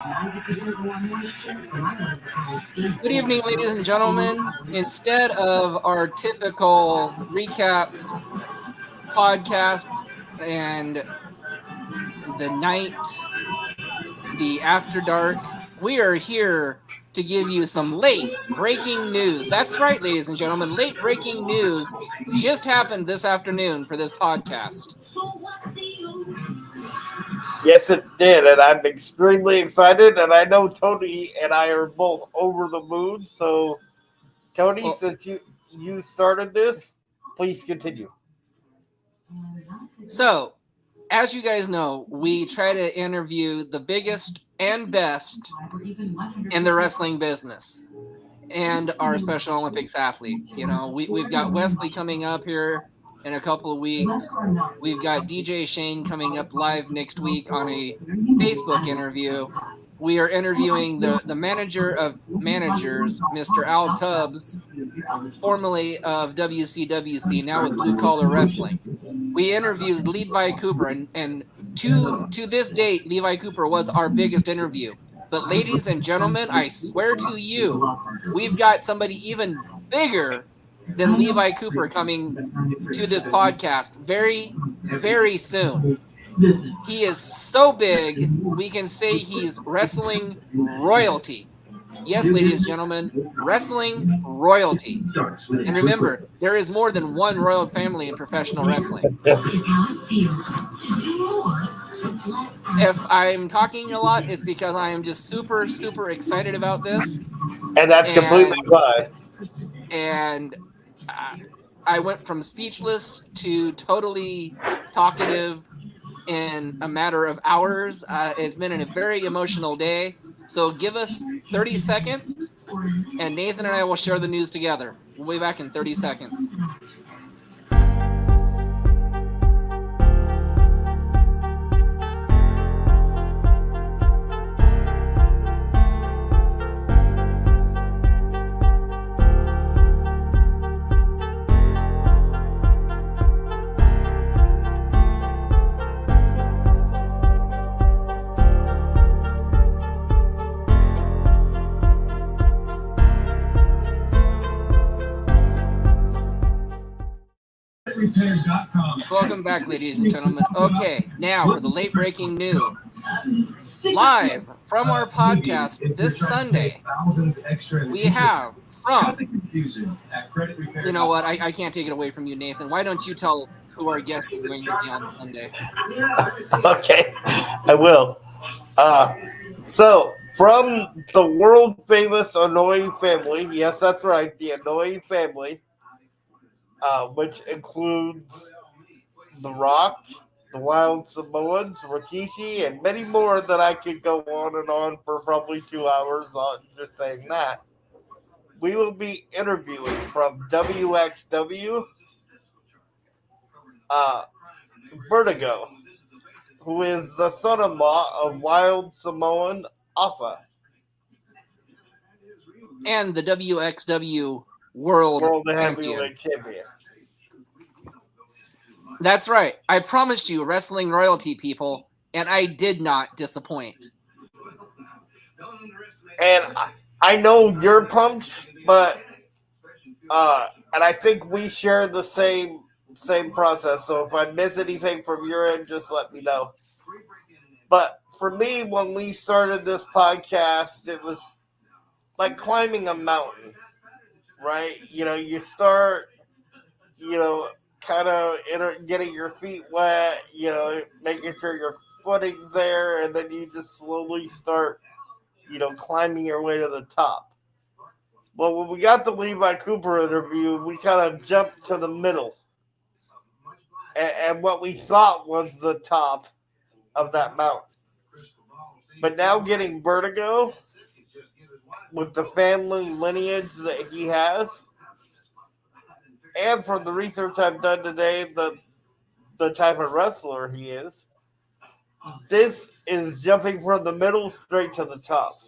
Good evening, ladies and gentlemen. Instead of our typical recap podcast and the night, the after dark, we are here to give you some late breaking news. That's right, ladies and gentlemen. Late breaking news just happened this afternoon for this podcast. Yes, it did, and I'm extremely excited. And I know Tony and I are both over the moon. So, Tony, Well, since you started this, please continue. So, as you guys know, we try to interview the biggest and best in the wrestling business and our Special Olympics athletes. You know, we've got Wesley coming up here in a couple of weeks. We've got DJ Shane coming up live next week on a Facebook interview. We are interviewing the manager of managers, Mr. Al Tubbs, formerly of WCWC, now with Blue Collar Wrestling. We interviewed Levi Cooper, and to this date, Levi Cooper was our biggest interview. But ladies and gentlemen, I swear to you, we've got somebody even bigger than Levi Cooper coming to this podcast very, very soon. He is so big, we can say he's wrestling royalty. Yes, ladies and gentlemen, wrestling royalty. And remember, there is more than one royal family in professional wrestling. If I'm talking a lot, it's because I am just super, super excited about this. And that's completely fine. And I went from speechless to totally talkative in a matter of hours. It's been a very emotional day. So give us 30 seconds, and Nathan and I will share the news together. We'll be back in 30 seconds. Welcome back, ladies and gentlemen. Okay, now for the late breaking news. Live from our podcast this Sunday, we have from, you know what, I can't take it away from you, Nathan. Why don't you tell us who our guest is going to be on Sunday? Okay, I will. So, from the world famous Annoying Family, yes, that's right, the Annoying Family, which includes The Rock, the Wild Samoans, Rikishi, and many more that I could go on and on for probably 2 hours on just saying that. We will be interviewing from WXW, Vertigo, who is the son-in-law of Wild Samoan Alpha. And the WXW World Heavyweight Champion. That's right. I promised you wrestling royalty, people, and I did not disappoint. And I know you're pumped, but and I think we share the same process. So if I miss anything from your end, just let me know. But for me, when we started this podcast, it was like climbing a mountain, right? You know, you start, kind of getting your feet wet, making sure your footing's there, and then you just slowly start, climbing your way to the top. Well, when we got the Levi Cooper interview, we kind of jumped to the middle. And what we thought was the top of that mountain. But now getting Vertigo with the family lineage that he has, and from the research I've done today, the type of wrestler he is, this is jumping from the middle straight to the top.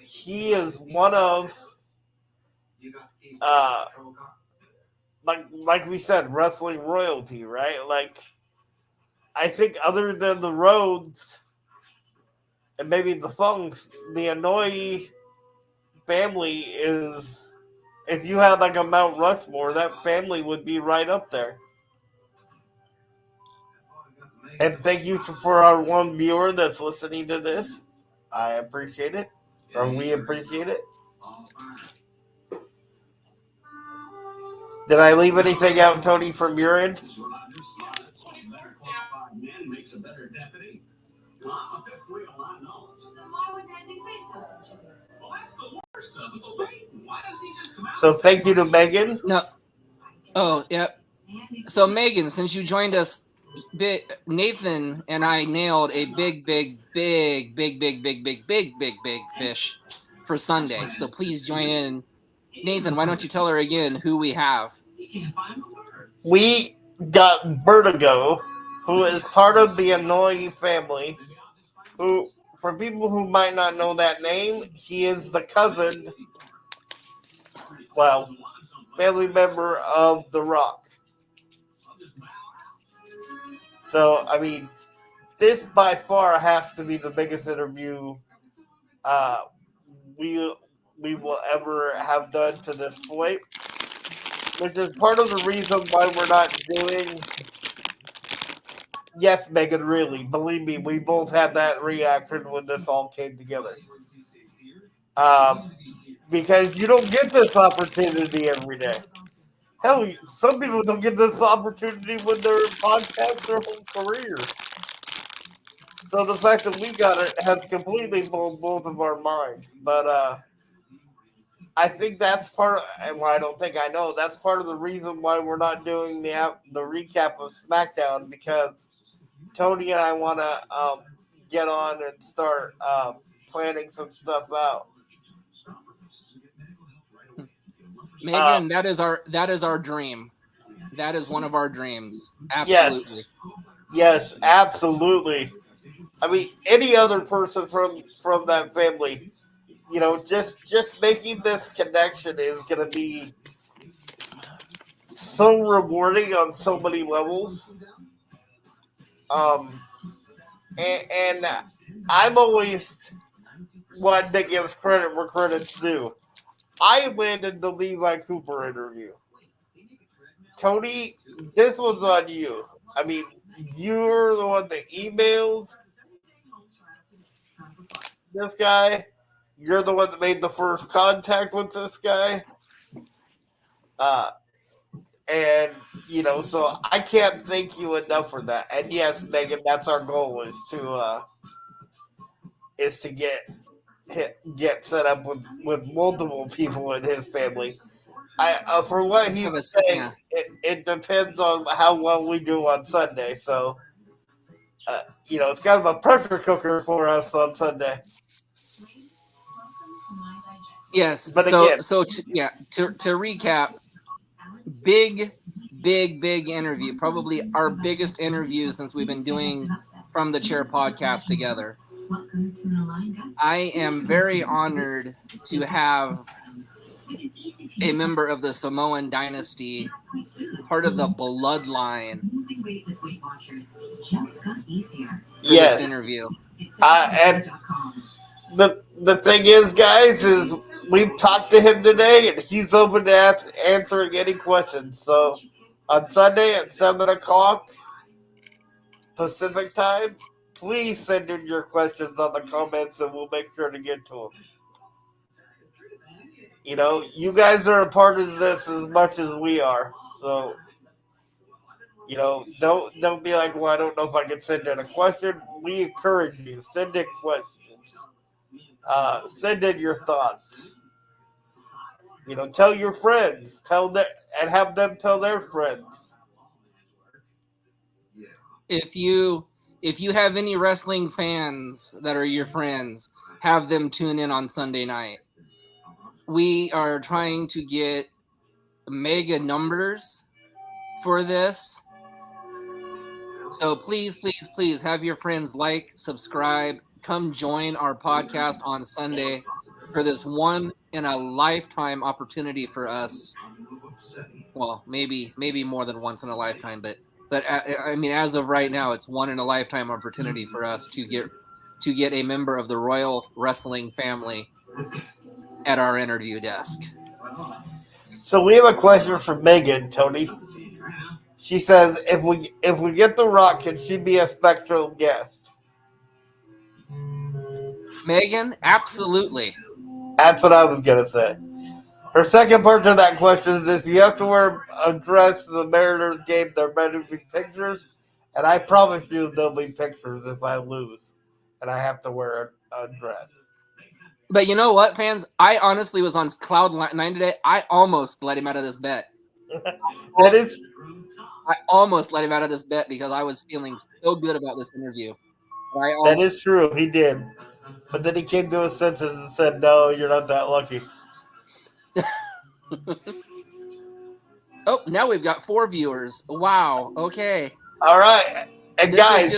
He is one of, like we said, wrestling royalty, right? Like, I think other than the Rhodes and maybe the Funks, the Hanoi family is, if you had like a Mount Rushmore, that family would be right up there. And thank you for our one viewer that's listening to this. I appreciate it. Or we appreciate it. Did I leave anything out, Tony, from your end? So thank you to Megan. No. Oh, yep. So Megan, since you joined us, Nathan and I nailed a big fish for Sunday. So please join in. Nathan, why don't you tell her again who we have? We got Vertigo, who is part of the Hanoi family, who, for people who might not know that name, he is the cousin, well, family member of The Rock. So, I mean, this by far has to be the biggest interview we will ever have done to this point, which is part of the reason why we're not doing. Yes, Megan, really, believe me, we both had that reaction when this all came together. Because you don't get this opportunity every day. Hell, some people don't get this opportunity when they're in podcast their whole career. So the fact that we got it has completely blown both of our minds. But I think that's part of, and well, I don't think I know, that's part of the reason why we're not doing the recap of SmackDown, because Tony and I want to get on and start planning some stuff out. Megan, that is our dream. That is one of our dreams. Absolutely. Yes, absolutely. I mean, any other person from that family, you know, just making this connection is going to be so rewarding on so many levels. And I'm always one that gives credit where credit's due. I landed the Levi Cooper interview. Tony, this was on you. I mean, you're the one that emailed this guy. You're the one that made the first contact with this guy. And, you know, so I can't thank you enough for that. And yes, Megan, that's our goal, is to get set up with multiple people in his family. For what he was saying, it depends on how well we do on Sunday. So, you know, it's kind of a pressure cooker for us on Sunday. Yes. But to recap, big interview, probably our biggest interview since we've been doing From the Chair podcast together. I am very honored to have a member of the Samoan dynasty, part of the bloodline, for this interview. And the thing is, guys, is we've talked to him today, and he's open to answering any questions. So on Sunday at 7 o'clock Pacific time, please send in your questions on the comments, and we'll make sure to get to them. You know, you guys are a part of this as much as we are. So, you know, don't be like, well, I don't know if I can send in a question. We encourage you. Send in questions. Send in your thoughts. You know, tell your friends. And have them tell their friends. If you have any wrestling fans that are your friends, have them tune in on Sunday night. We are trying to get mega numbers for this. So please have your friends like, subscribe, come join our podcast on Sunday for this one in a lifetime opportunity for us. Well, maybe more than once in a lifetime, but But I mean, as of right now, it's one in a lifetime opportunity for us to get a member of the Royal Wrestling family at our interview desk. So we have a question for Megan, Tony. She says, if we get The Rock, can she be a special guest? Megan, absolutely. That's what I was gonna say. Her second part to that question is, if you have to wear a dress to the Mariners game, there better be pictures. And I promise you there'll be pictures if I lose and I have to wear a dress. But you know what, fans? I honestly was on cloud 9 today. I almost let him out of this bet. I almost let him out of this bet because I was feeling so good about this interview. That is true. He did. But then he came to his senses and said, no, you're not that lucky. Oh, now we've got 4 viewers. Wow. Okay. All right. And this guys,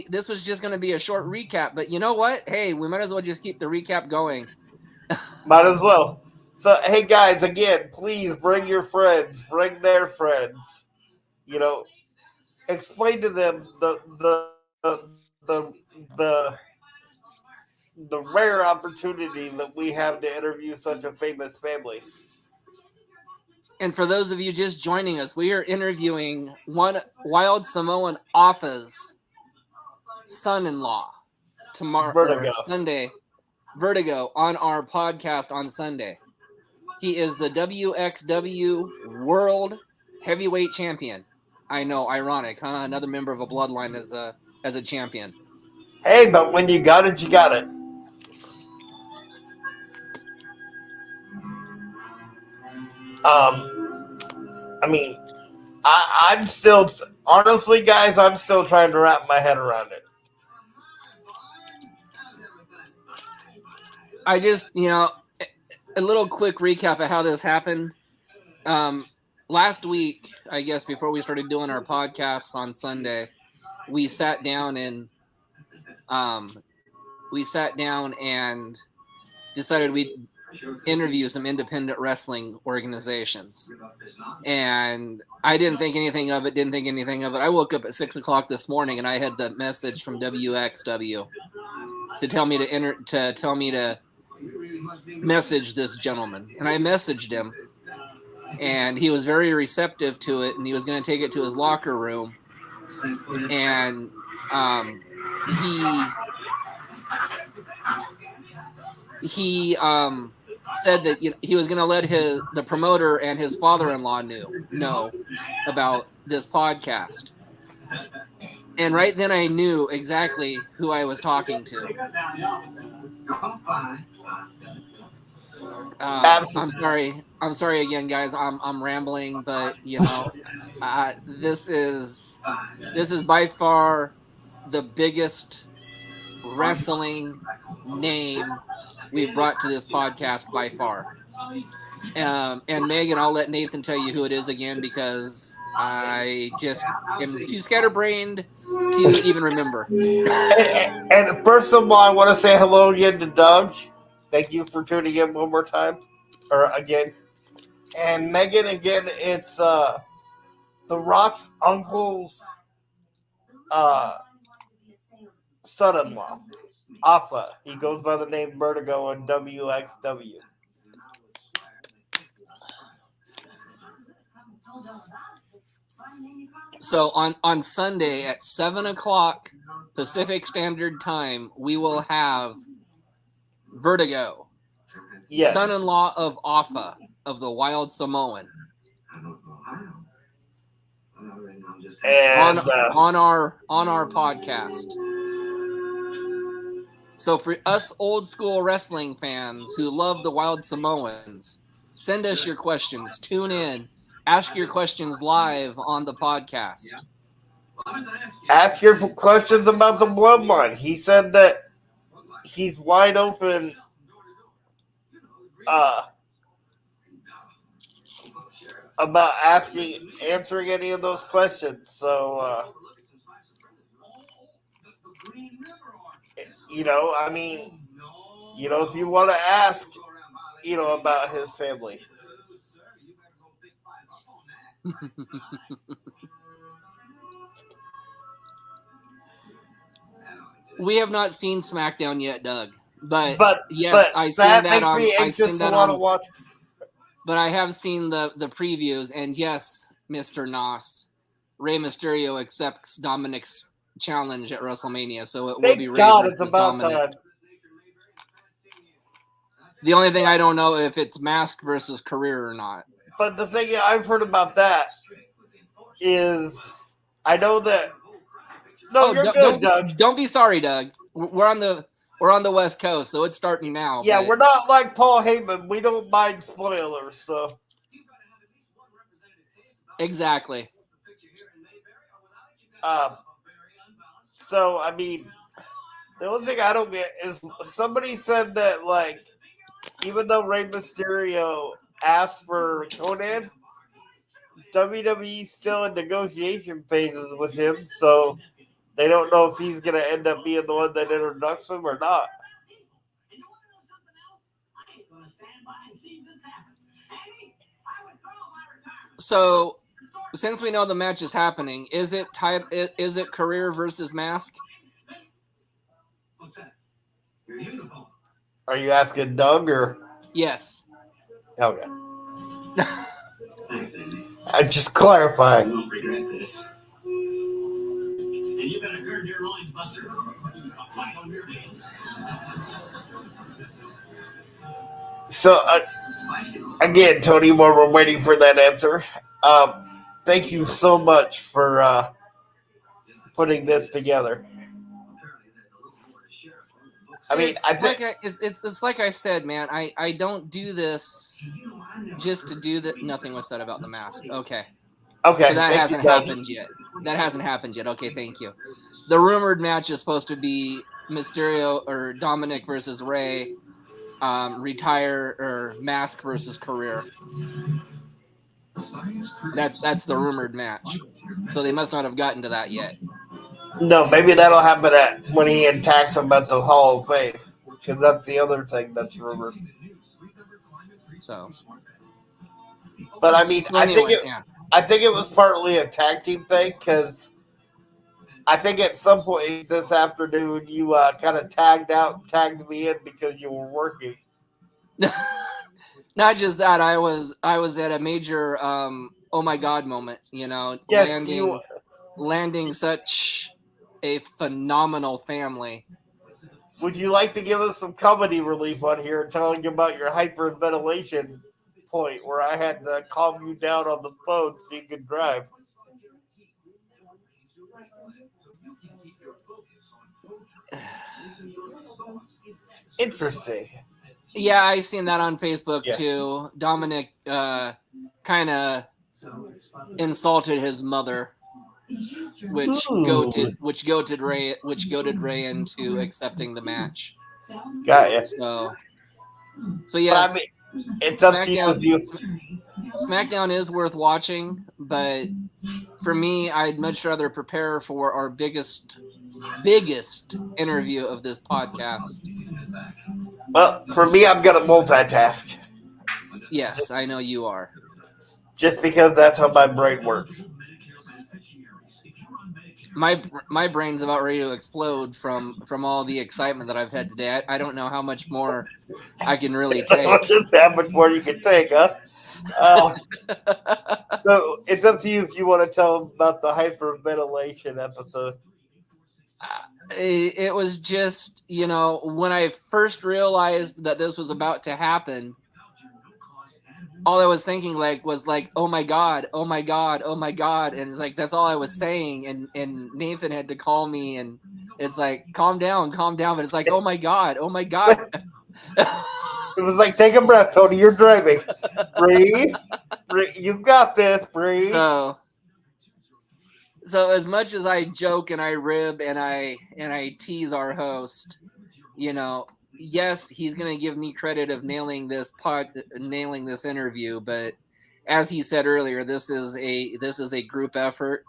this was just going to be a short recap, but you know what? Hey, we might as well just keep the recap going. Might as well. So, hey guys, again, please bring your friends, bring their friends. You know, explain to them the rare opportunity that we have to interview such a famous family. And for those of you just joining us, we are interviewing one Wild Samoan Offa's son-in-law tomorrow, Sunday, Vertigo, on our podcast on Sunday. He is the WXW World Heavyweight Champion. I know, ironic, huh? Another member of a bloodline as a champion. Hey, but when you got it, you got it. I mean, I'm still, honestly, guys, I'm still trying to wrap my head around it. I just, a little quick recap of how this happened. Last week, I guess, before we started doing our podcasts on Sunday, we sat down and decided we'd interview some independent wrestling organizations. And I didn't think anything of it. I woke up at 6 o'clock this morning and I had the message from WXW to tell me to message this gentleman. And I messaged him, and he was very receptive to it, and he was going to take it to his locker room. And he said that he was going to let the promoter and his father-in-law know about this podcast. And right then I knew exactly who I was talking to. I'm sorry again, guys. I'm rambling, but this is by far the biggest wrestling name we've brought to this podcast by far. And Megan, I'll let Nathan tell you who it is again because I just am too scatterbrained to even remember. And first of all, I want to say hello again to Doug. Thank you for tuning in one more time, or again. And Megan, again, it's The Rock's uncle's son-in-law, Offa. He goes by the name Vertigo in WXW. So on Sunday at 7 o'clock Pacific Standard Time, we will have Vertigo, yes, son-in-law of Offa of the Wild Samoan, and on our podcast. So for us old school wrestling fans who love the Wild Samoans, send us your questions. Tune in. Ask your questions live on the podcast. Ask your questions about the bloodline. He said that he's wide open about answering any of those questions. So, I mean, if you want to ask, about his family. We have not seen SmackDown yet, Doug. But yes, but I seen that that makes on. me I anxious seen to that want to on. watch. But I have seen the previews, and yes, Mr. Nos, Rey Mysterio accepts Dominic's challenge at WrestleMania, so it will be Thank Rey God versus it's about Dominic. time. The only thing I don't know if it's Mask versus Career or not. But the thing I've heard about that is, I know that. No, you're good, Doug. Don't be sorry, Doug. We're on the West Coast, so it's starting now. Yeah, but we're not like Paul Heyman. We don't mind spoilers, so. exactly. So, I mean, the only thing I don't get is somebody said that, like, even though Rey Mysterio asked for Conan, WWE's still in negotiation phases with him, so they don't know if he's going to end up being the one that introducts him or not. So, since we know the match is happening, is it Career versus Mask? Are you asking Doug or? Yes. Okay. I'm just clarifying. So, again, Tony, while we're waiting for that answer, thank you so much for putting this together. I mean, it's like I said, man. I don't do this just to do that. Nothing was said about the mask. Okay. Okay. So that hasn't happened yet. That hasn't happened yet. Okay, thank you. The rumored match is supposed to be Mysterio or Dominic versus Rey, retire or Mask versus Career. That's the rumored match. So they must not have gotten to that yet. No, maybe that'll happen when he attacks him at the Hall of Fame, because that's the other thing that's rumored. So, but I mean, anyway, I think it was partly a tag team thing, because I think at some point this afternoon you kind of tagged me in because you were working. Not just that, I was at a major oh my god moment, yes, landing such a phenomenal family. Would you like to give us some comedy relief on here and telling you about your hyperventilation point where I had to calm you down on the phone so you could drive? Interesting. Yeah, I seen that on Facebook too. Dominic kind of insulted his mother, which goaded Rey into accepting the match. Got ya. So yes, I mean, it's up to you. SmackDown is worth watching, but for me, I'd much rather prepare for our biggest interview of this podcast. Well, for me, I'm gonna multitask. Yes, I know you are. Just because that's how my brain works. My brain's about ready to explode from all the excitement that I've had today. I don't know how much more I can really take. How much more you can take, huh? So it's up to you if you want to tell them about the hyperventilation episode. It was just, when I first realized that this was about to happen, all I was thinking was oh my god, oh my god, oh my god, and it's like that's all I was saying, and Nathan had to call me, and it's like calm down, but it's like oh my god. It was like, take a breath, Tony. You're driving. Breathe. You got this. Breathe. So as much as I joke and I rib and I tease our host, yes, he's gonna give me credit of nailing this interview, but as he said earlier, this is a group effort.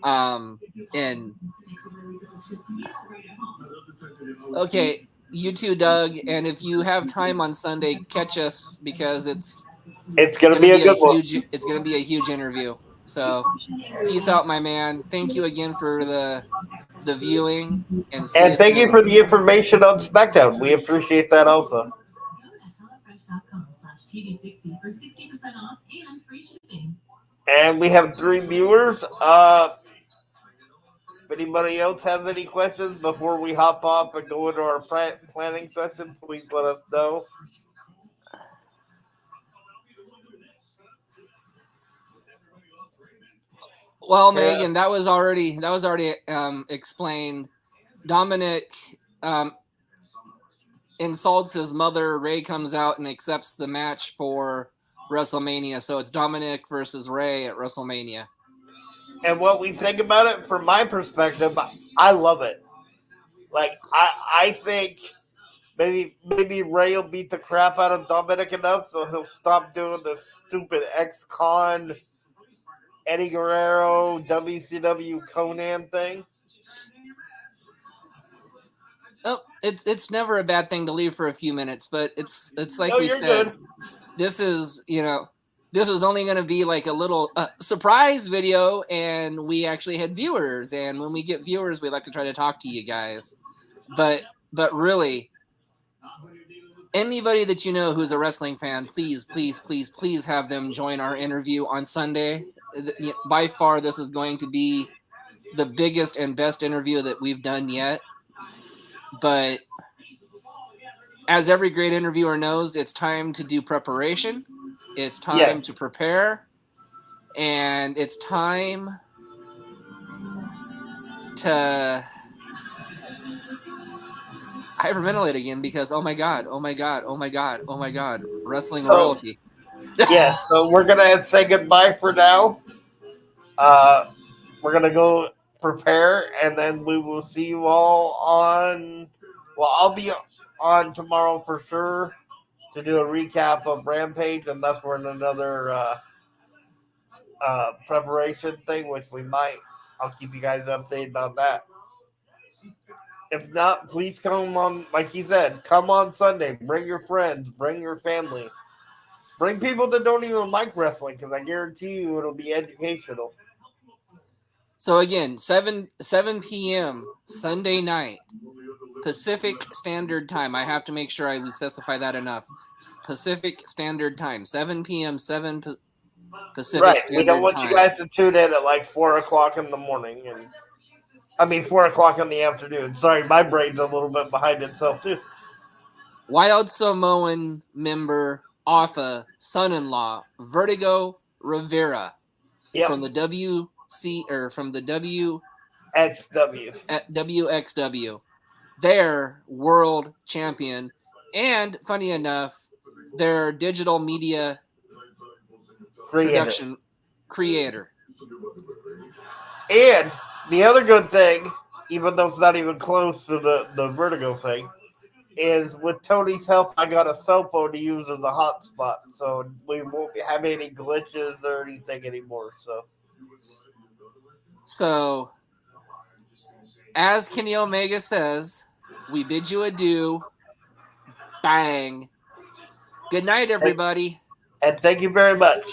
And okay, you too, Doug, and if you have time on Sunday, catch us because it's gonna be a good one. It's gonna be a huge interview. So peace out, my man. Thank you again for the the viewing, and see And us thank you next- for the information on SmackDown. We appreciate that also. And we have 3 viewers. If anybody else has any questions before we hop off and go into our planning session, please let us know. Well, Yeah. Megan, that was already explained. Dominic insults his mother. Ray comes out and accepts the match for WrestleMania. So it's Dominic versus Ray at WrestleMania. And what we think about it, from my perspective, I love it. Like, I think maybe Ray will beat the crap out of Dominic enough so he'll stop doing the stupid ex-con Eddie Guerrero WCW Conan thing. Oh, it's never a bad thing to leave for a few minutes, but it's like No, we you're said. good. This is this was only going to be like a little surprise video, and we actually had viewers. And when we get viewers, we like to try to talk to you guys. But really, anybody that you know who's a wrestling fan, please have them join our interview on Sunday. By far, this is going to be the biggest and best interview that we've done yet. But as every great interviewer knows, it's time to do preparation. It's time to prepare. And it's time to hyperventilate again because oh my god, wrestling royalty. Yes, so we're gonna say goodbye for now. We're gonna go prepare, and then we will see you all on. Well, I'll be on tomorrow for sure to do a recap of Rampage, unless we're in another preparation thing, which we might. I'll keep you guys updated on that. If not, please come on, like he said, come on Sunday. Bring your friends, bring your family. Bring people that don't even like wrestling, because I guarantee you it'll be educational. So again, 7 p.m. Sunday night, Pacific Standard Time. I have to make sure I specify that enough. Pacific Standard Time, 7 p.m. 7 Pacific Right. Standard We don't want Time. you guys to tune in at like 4 o'clock in the morning. 4 o'clock in the afternoon. Sorry, my brain's a little bit behind itself too. Wild Samoan member Alpha son-in-law Vertigo Rivera from the WXW, their world champion, and funny enough, their digital media production creator. And the other good thing, even though it's not even close to the Vertigo thing, is with Tony's help, I got a cell phone to use as a hotspot, so we won't have any glitches or anything anymore. So, as Kenny Omega says, we bid you adieu. Bang. Good night, everybody. And thank you very much.